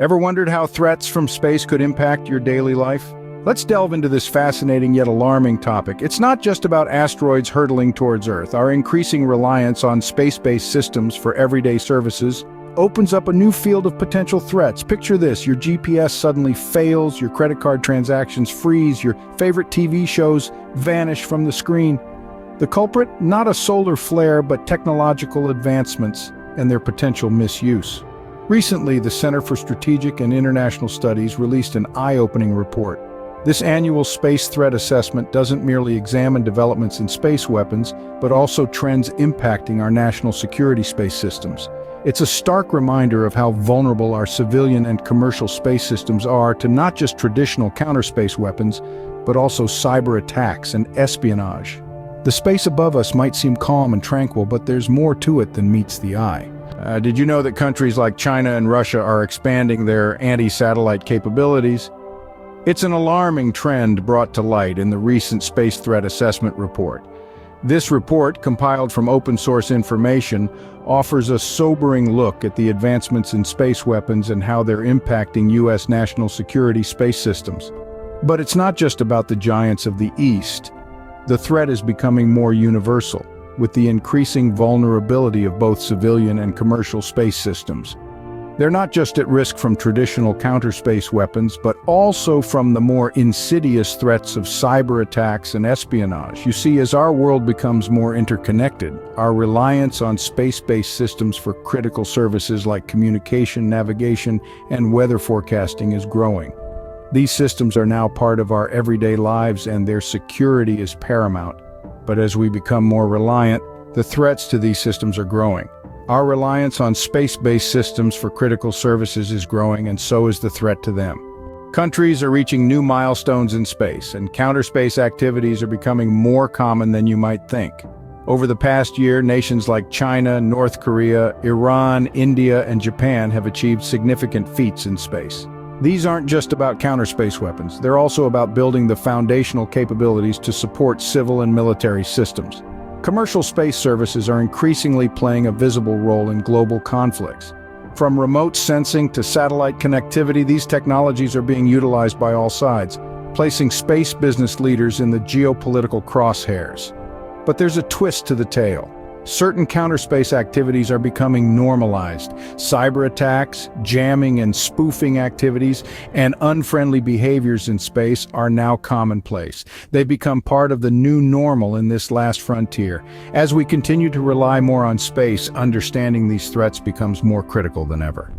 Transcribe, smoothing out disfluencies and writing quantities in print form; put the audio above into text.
Ever wondered how threats from space could impact your daily life? Let's delve into this fascinating yet alarming topic. It's not just about asteroids hurtling towards Earth. Our increasing reliance on space-based systems for everyday services opens up a new field of potential threats. Picture this: your GPS suddenly fails, your credit card transactions freeze, your favorite TV shows vanish from the screen. The culprit? Not a solar flare, but technological advancements and their potential misuse. Recently, the Center for Strategic and International Studies released an eye-opening report. This annual space threat assessment doesn't merely examine developments in space weapons, but also trends impacting our national security space systems. It's a stark reminder of how vulnerable our civilian and commercial space systems are to not just traditional counterspace weapons, but also cyber attacks and espionage. The space above us might seem calm and tranquil, but there's more to it than meets the eye. Did you know that countries like China and Russia are expanding their anti-satellite capabilities? It's an alarming trend brought to light in the recent Space Threat Assessment Report. This report, compiled from open-source information, offers a sobering look at the advancements in space weapons and how they're impacting U.S. national security space systems. But it's not just about the giants of the East. The threat is becoming more universal, with the increasing vulnerability of both civilian and commercial space systems. They're not just at risk from traditional counterspace weapons, but also from the more insidious threats of cyber attacks and espionage. You see, as our world becomes more interconnected, our reliance on space-based systems for critical services like communication, navigation, and weather forecasting is growing. These systems are now part of our everyday lives, and their security is paramount. But as we become more reliant, the threats to these systems are growing. Our reliance on space-based systems for critical services is growing, and so is the threat to them. Countries are reaching new milestones in space, and counterspace activities are becoming more common than you might think. Over the past year, nations like China, North Korea, Iran, India, and Japan have achieved significant feats in space. These aren't just about counterspace weapons. They're also about building the foundational capabilities to support civil and military systems. Commercial space services are increasingly playing a visible role in global conflicts. From remote sensing to satellite connectivity, these technologies are being utilized by all sides, placing space business leaders in the geopolitical crosshairs. But there's a twist to the tale. Certain counterspace activities are becoming normalized. Cyber attacks, jamming and spoofing activities, and unfriendly behaviors in space are now commonplace. They become part of the new normal in this last frontier. As we continue to rely more on space, understanding these threats becomes more critical than ever.